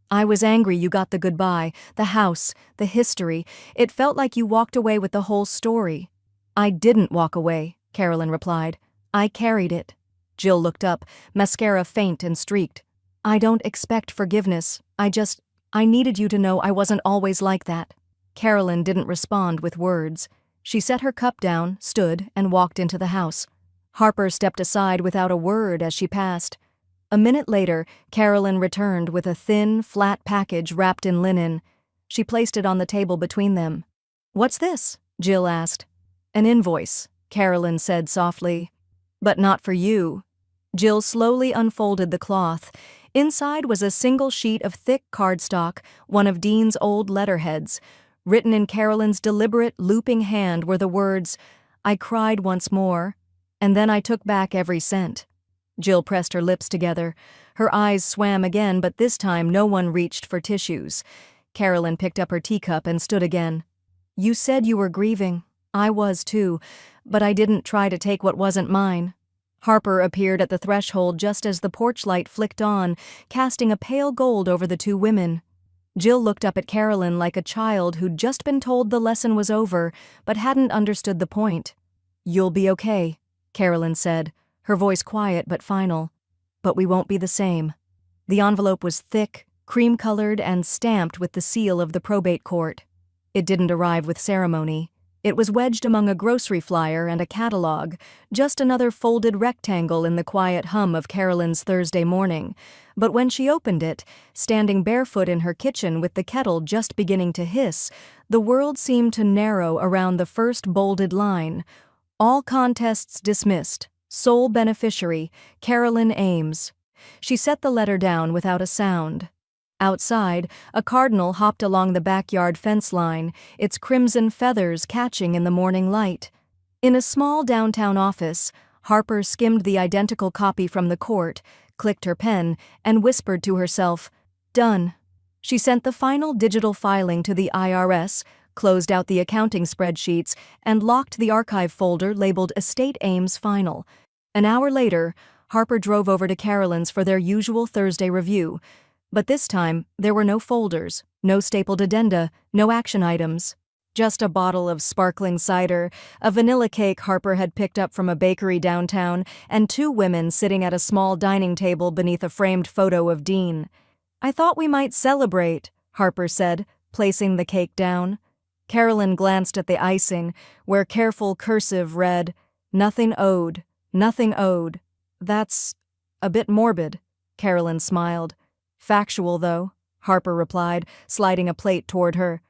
A: I was angry you got the goodbye, the house, the history. It felt like you walked away with the whole story. I didn't walk away, Carolyn replied. I carried it. Jill looked up, mascara faint and streaked. I don't expect forgiveness. I needed you to know I wasn't always like that. Carolyn didn't respond with words. She set her cup down, stood, and walked into the house. Harper stepped aside without a word as she passed. A minute later, Carolyn returned with a thin, flat package wrapped in linen. She placed it on the table between them. What's this? Jill asked. An invoice, Carolyn said softly. But not for you. Jill slowly unfolded the cloth. Inside was a single sheet of thick cardstock, one of Dean's old letterheads. Written in Carolyn's deliberate, looping hand were the words, I cried once more, and then I took back every cent. Jill pressed her lips together. Her eyes swam again, but this time no one reached for tissues. Carolyn picked up her teacup and stood again. You said you were grieving. I was too, but I didn't try to take what wasn't mine. Harper appeared at the threshold just as the porch light flicked on, casting a pale gold over the two women. Jill looked up at Carolyn like a child who'd just been told the lesson was over, but hadn't understood the point. You'll be okay, Carolyn said, her voice quiet but final. But we won't be the same. The envelope was thick, cream-colored, and stamped with the seal of the probate court. It didn't arrive with ceremony. It was wedged among a grocery flyer and a catalog, just another folded rectangle in the quiet hum of Carolyn's Thursday morning. But when she opened it, standing barefoot in her kitchen with the kettle just beginning to hiss, the world seemed to narrow around the first bolded line. All contests dismissed. Sole beneficiary, Carolyn Ames. She set the letter down without a sound. Outside, a cardinal hopped along the backyard fence line, its crimson feathers catching in the morning light. In a small downtown office, Harper skimmed the identical copy from the court, clicked her pen, and whispered to herself, Done. She sent the final digital filing to the IRS, closed out the accounting spreadsheets, and locked the archive folder labeled Estate Ames Final. An hour later, Harper drove over to Carolyn's for their usual Thursday review. But this time, there were no folders, no stapled addenda, no action items. Just a bottle of sparkling cider, a vanilla cake Harper had picked up from a bakery downtown, and two women sitting at a small dining table beneath a framed photo of Dean. I thought we might celebrate, Harper said, placing the cake down. Carolyn glanced at the icing, where careful cursive read, Nothing owed, nothing owed. That's a bit morbid, Carolyn smiled. Factual, though, Harper replied, sliding a plate toward her.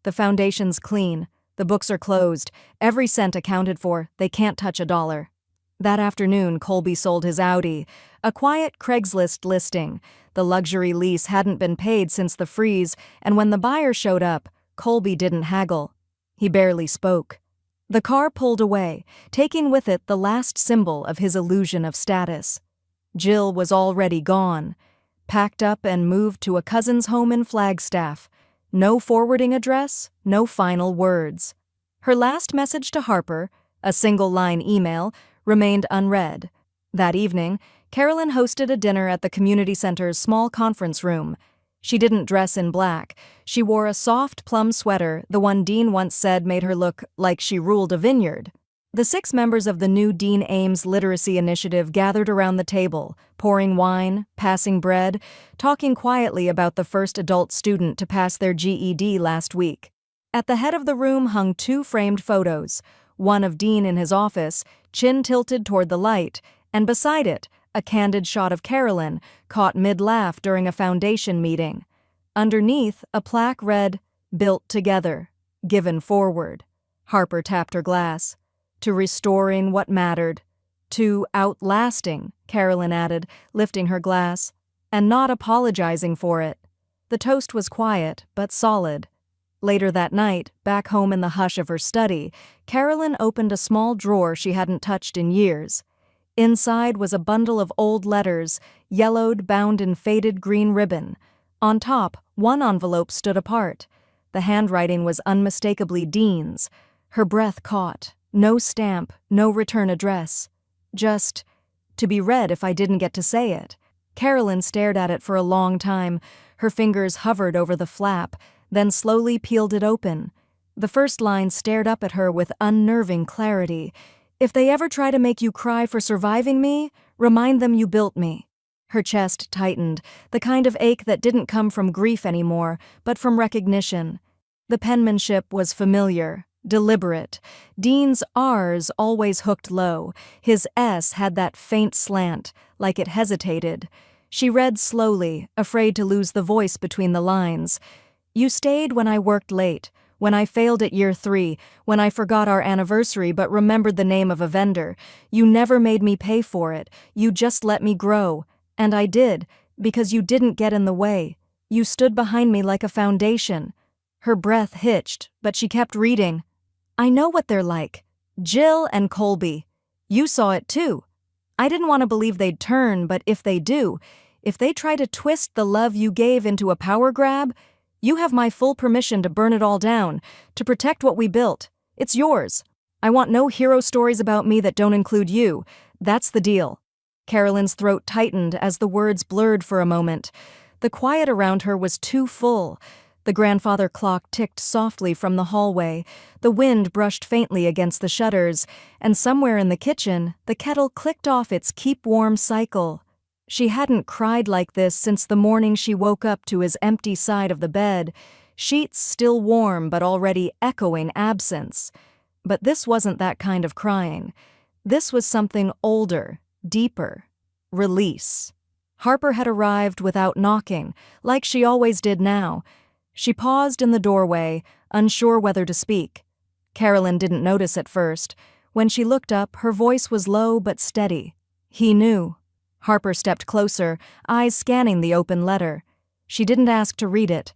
A: The foundation's clean. The books are closed. Every cent accounted for. They can't touch $1. That afternoon, Colby sold his Audi. A quiet Craigslist listing. The luxury lease hadn't been paid since the freeze, and when the buyer showed up, Colby didn't haggle. He barely spoke. The car pulled away, taking with it the last symbol of his illusion of status. Jill was already gone. Packed up and moved to a cousin's home in Flagstaff. No forwarding address, no final words. Her last message to Harper, a single-line email, remained unread. That evening, Carolyn hosted a dinner at the community center's small conference room. She didn't dress in black. She wore a soft plum sweater, the one Dean once said made her look like she ruled a vineyard. The 6 members of the new Dean Ames Literacy Initiative gathered around the table, pouring wine, passing bread, talking quietly about the first adult student to pass their GED last week. At the head of the room hung 2 framed photos, one of Dean in his office, chin tilted toward the light, and beside it, a candid shot of Carolyn, caught mid-laugh during a foundation meeting. Underneath, a plaque read, "Built together, given forward." Harper tapped her glass. "To restoring what mattered. To outlasting," Carolyn added, lifting her glass, "and not apologizing for it." The toast was quiet, but solid. Later that night, back home in the hush of her study, Carolyn opened a small drawer she hadn't touched in years. Inside was a bundle of old letters, yellowed, bound in faded green ribbon. On top, one envelope stood apart. The handwriting was unmistakably Dean's. Her breath caught. No stamp, no return address. Just, "To be read if I didn't get to say it." Carolyn stared at it for a long time. Her fingers hovered over the flap, then slowly peeled it open. The first line stared up at her with unnerving clarity. "If they ever try to make you cry for surviving me, remind them you built me." Her chest tightened, the kind of ache that didn't come from grief anymore, but from recognition. The penmanship was familiar, deliberate. Dean's R's always hooked low. His S had that faint slant, like it hesitated. She read slowly, afraid to lose the voice between the lines. "You stayed when I worked late, when I failed at year 3, when I forgot our anniversary but remembered the name of a vendor. You never made me pay for it. You just let me grow. And I did, because you didn't get in the way. You stood behind me like a foundation." Her breath hitched, but she kept reading. "I know what they're like. Jill and Colby. You saw it too. I didn't want to believe they'd turn, but if they do, if they try to twist the love you gave into a power grab, you have my full permission to burn it all down, to protect what we built. It's yours. I want no hero stories about me that don't include you. That's the deal." Carolyn's throat tightened as the words blurred for a moment. The quiet around her was too full. The grandfather clock ticked softly from the hallway, the wind brushed faintly against the shutters, and somewhere in the kitchen, the kettle clicked off its keep warm cycle. She hadn't cried like this since the morning she woke up to his empty side of the bed, sheets still warm but already echoing absence. But this wasn't that kind of crying. This was something older, deeper. Release. Harper had arrived without knocking, like she always did now. She paused in the doorway, unsure whether to speak. Carolyn didn't notice at first. When she looked up, her voice was low but steady. He knew. Harper stepped closer, eyes scanning the open letter. She didn't ask to read it.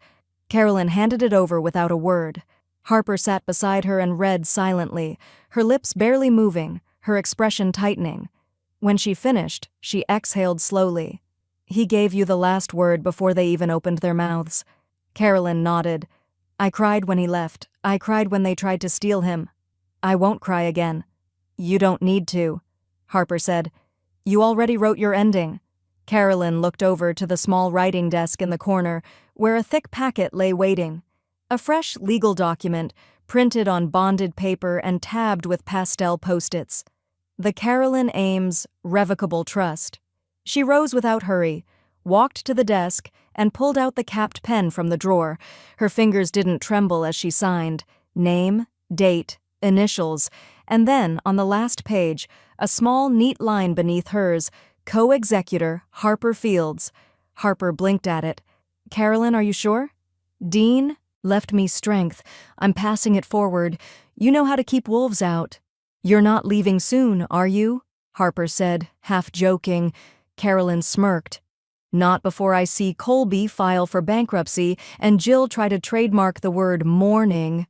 A: Carolyn handed it over without a word. Harper sat beside her and read silently, her lips barely moving, her expression tightening. When she finished, she exhaled slowly. "He gave you the last word before they even opened their mouths." Carolyn nodded. "I cried when he left. I cried when they tried to steal him. I won't cry again." "You don't need to," Harper said. "You already wrote your ending." Carolyn looked over to the small writing desk in the corner, where a thick packet lay waiting. A fresh legal document, printed on bonded paper and tabbed with pastel post-its. The Carolyn Ames Revocable Trust. She rose without hurry, walked to the desk, and pulled out the capped pen from the drawer. Her fingers didn't tremble as she signed. Name, date, initials, and then, on the last page, a small, neat line beneath hers, Co-Executor Harper Fields. Harper blinked at it. "Carolyn, are you sure?" "Dean left me strength. I'm passing it forward. You know how to keep wolves out." "You're not leaving soon, are you?" Harper said, half joking. Carolyn smirked. "Not before I see Colby file for bankruptcy and Jill try to trademark the word mourning."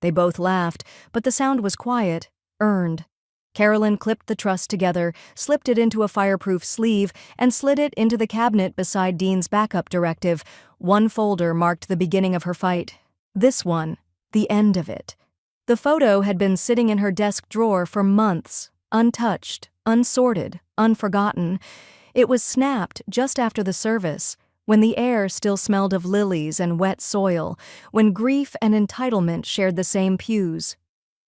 A: They both laughed, but the sound was quiet, earned. Carolyn clipped the trust together, slipped it into a fireproof sleeve, and slid it into the cabinet beside Dean's backup directive, One folder marked the beginning of her fight. This one, the end of it. The photo had been sitting in her desk drawer for months, untouched, unsorted, unforgotten. It was snapped just after the service, when the air still smelled of lilies and wet soil, when grief and entitlement shared the same pews.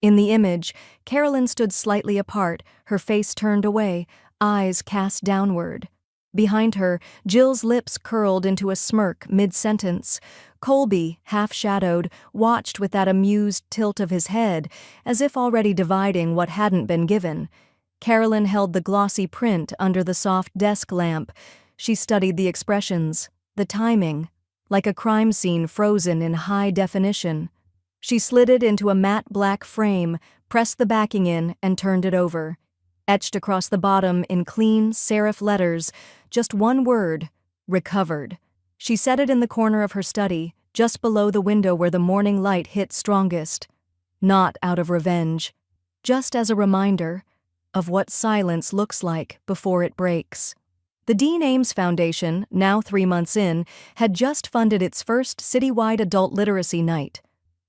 A: In the image, Carolyn stood slightly apart, her face turned away, eyes cast downward. Behind her, Jill's lips curled into a smirk mid-sentence. Colby, half-shadowed, watched with that amused tilt of his head, as if already dividing what hadn't been given. Carolyn held the glossy print under the soft desk lamp. She studied the expressions, the timing, like a crime scene frozen in high definition. She slid it into a matte black frame, pressed the backing in, and turned it over. Etched across the bottom in clean, serif letters, just one word: recovered. She set it in the corner of her study, just below the window where the morning light hit strongest. Not out of revenge, just as a reminder of what silence looks like before it breaks. The Dean Ames Foundation, now 3 months in, had just funded its first citywide adult literacy night.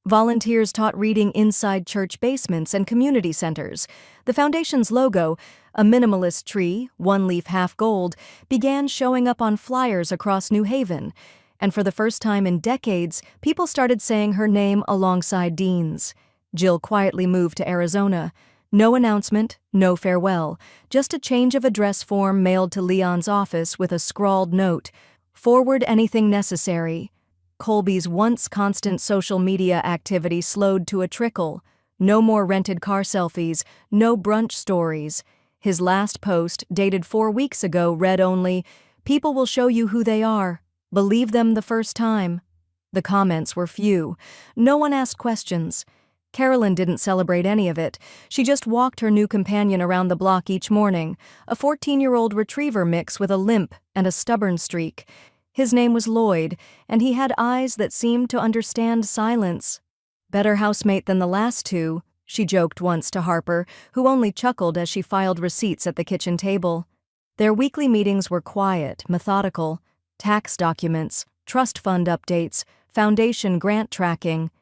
A: Volunteers taught reading inside church basements and community centers. The foundation's logo, a minimalist tree, one leaf half gold, began showing up on flyers across New Haven, and for the first time in decades, people started saying her name alongside Dean's. Jill quietly moved to Arizona. No announcement, no farewell, just a change of address form mailed to Leon's office with a scrawled note, "Forward anything necessary." Colby's once constant social media activity slowed to a trickle. No more rented car selfies, no brunch stories. His last post, dated 4 weeks ago, read only, "People will show you who they are. Believe them the first time." The comments were few. No one asked questions. Carolyn didn't celebrate any of it. She just walked her new companion around the block each morning, a 14-year-old retriever mix with a limp and a stubborn streak. His name was Lloyd, and he had eyes that seemed to understand silence. "Better housemate than the last two," she joked once to Harper, who only chuckled as she filed receipts at the kitchen table. Their weekly meetings were quiet, methodical. Tax documents, trust fund updates, foundation grant tracking.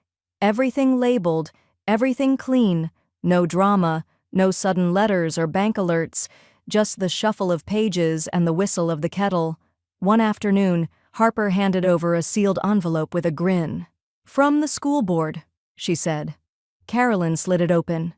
A: Everything labeled, everything clean, no drama, no sudden letters or bank alerts, just the shuffle of pages and the whistle of the kettle. One afternoon, Harper handed over a sealed envelope with a grin. "From the school board," she said. Carolyn slid it open.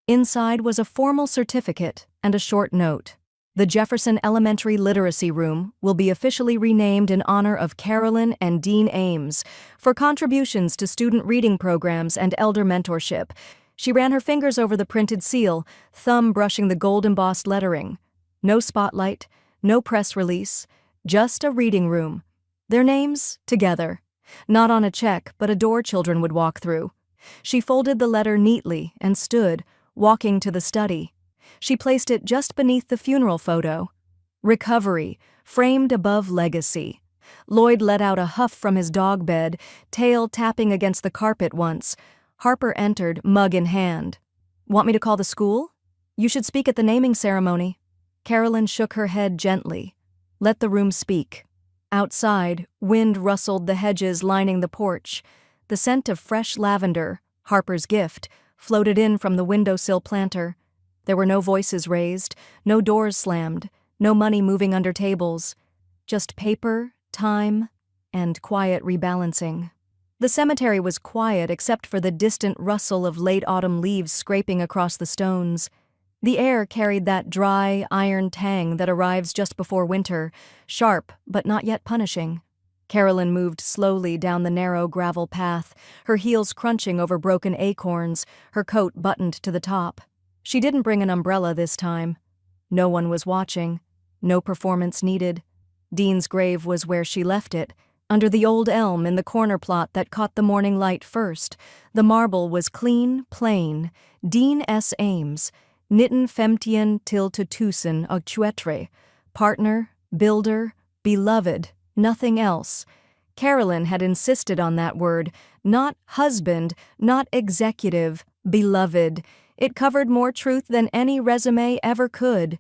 A: Inside was a formal certificate and a short note. "The Jefferson Elementary Literacy Room will be officially renamed in honor of Carolyn and Dean Ames for contributions to student reading programs and elder mentorship." She ran her fingers over the printed seal, thumb brushing the gold-embossed lettering. No spotlight, no press release, just a reading room. Their names, together. Not on a check, but a door children would walk through. She folded the letter neatly and stood, walking to the study. She placed it just beneath the funeral photo. Recovery, framed above legacy. Lloyd let out a huff from his dog bed, tail tapping against the carpet once. Harper entered, mug in hand. "Want me to call the school? You should speak at the naming ceremony." Carolyn shook her head gently. Let the room speak. Outside, wind rustled the hedges lining the porch. The scent of fresh lavender, Harper's gift, floated in from the windowsill planter. There were no voices raised, no doors slammed, no money moving under tables. Just paper, time, and quiet rebalancing. The cemetery was quiet except for the distant rustle of late autumn leaves scraping across the stones. The air carried that dry, iron tang that arrives just before winter, sharp but not yet punishing. Carolyn moved slowly down the narrow gravel path, her heels crunching over broken acorns, her coat buttoned to the top. She didn't bring an umbrella this time. No one was watching. No performance needed. Dean's grave was where she left it, under the old elm in the corner plot that caught the morning light first. The marble was clean, plain. Dean S. Ames, Nitten Femtien til Tutusen og Chuetre. Partner, builder, beloved, nothing else. Carolyn had insisted on that word, not husband, not executive, beloved. It covered more truth than any resume ever could.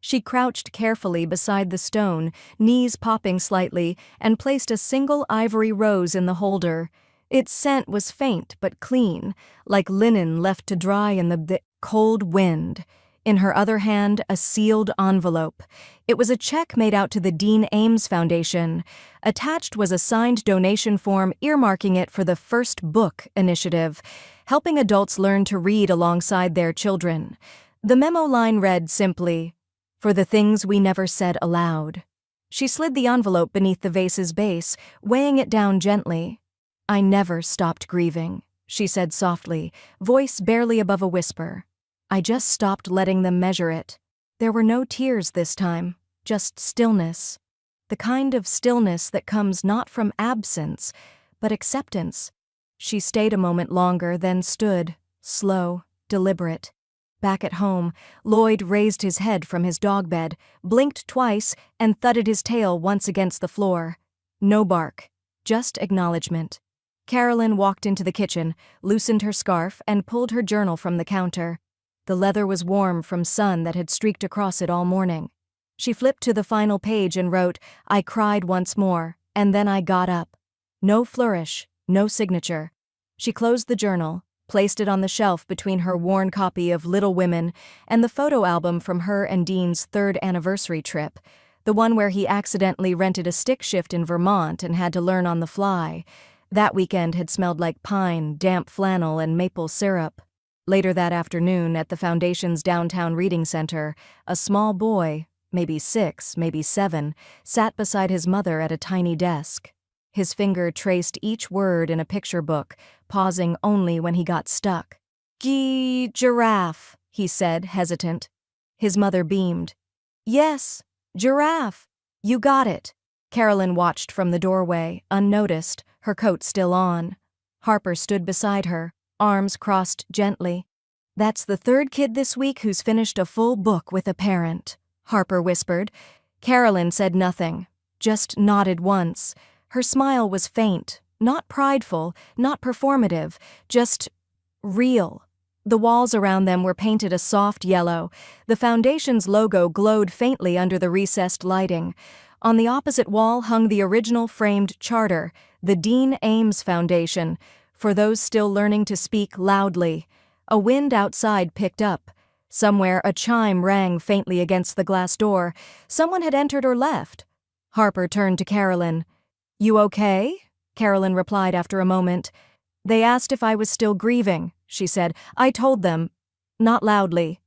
A: She crouched carefully beside the stone, knees popping slightly, and placed a single ivory rose in the holder. Its scent was faint but clean, like linen left to dry in the cold wind. In her other hand, a sealed envelope. It was a check made out to the Dean Ames Foundation. Attached was a signed donation form earmarking it for the First Book initiative, helping adults learn to read alongside their children. The memo line read simply, "For the things we never said aloud." She slid the envelope beneath the vase's base, weighing it down gently. "I never stopped grieving," she said softly, voice barely above a whisper. "I just stopped letting them measure it." There were no tears this time, just stillness. The kind of stillness that comes not from absence, but acceptance. She stayed a moment longer, then stood, slow, deliberate. Back at home, Lloyd raised his head from his dog bed, blinked twice, and thudded his tail once against the floor. No bark, just acknowledgement. Carolyn walked into the kitchen, loosened her scarf, and pulled her journal from the counter. The leather was warm from sun that had streaked across it all morning. She flipped to the final page and wrote, "I cried once more, and then I got up." No flourish, no signature. She closed the journal, placed it on the shelf between her worn copy of Little Women and the photo album from her and Dean's 3rd anniversary trip, the one where he accidentally rented a stick shift in Vermont and had to learn on the fly. That weekend had smelled like pine, damp flannel, and maple syrup. Later that afternoon, at the Foundation's downtown reading center, a small boy, maybe 6, maybe 7, sat beside his mother at a tiny desk. His finger traced each word in a picture book, pausing only when he got stuck. Giraffe, he said, hesitant. His mother beamed. "Yes, giraffe. You got it." Carolyn watched from the doorway, unnoticed, her coat still on. Harper stood beside her, arms crossed gently. "That's the 3rd kid this week who's finished a full book with a parent," Harper whispered. Carolyn said nothing, just nodded once. Her smile was faint, not prideful, not performative, just real. The walls around them were painted a soft yellow. The Foundation's logo glowed faintly under the recessed lighting. On the opposite wall hung the original framed charter, the Dean Ames Foundation, for those still learning to speak loudly. A wind outside picked up. Somewhere a chime rang faintly against the glass door. Someone had entered or left. Harper turned to Carolyn. "You okay?" Carolyn replied after a moment. "They asked if I was still grieving," she said. "I told them. Not loudly.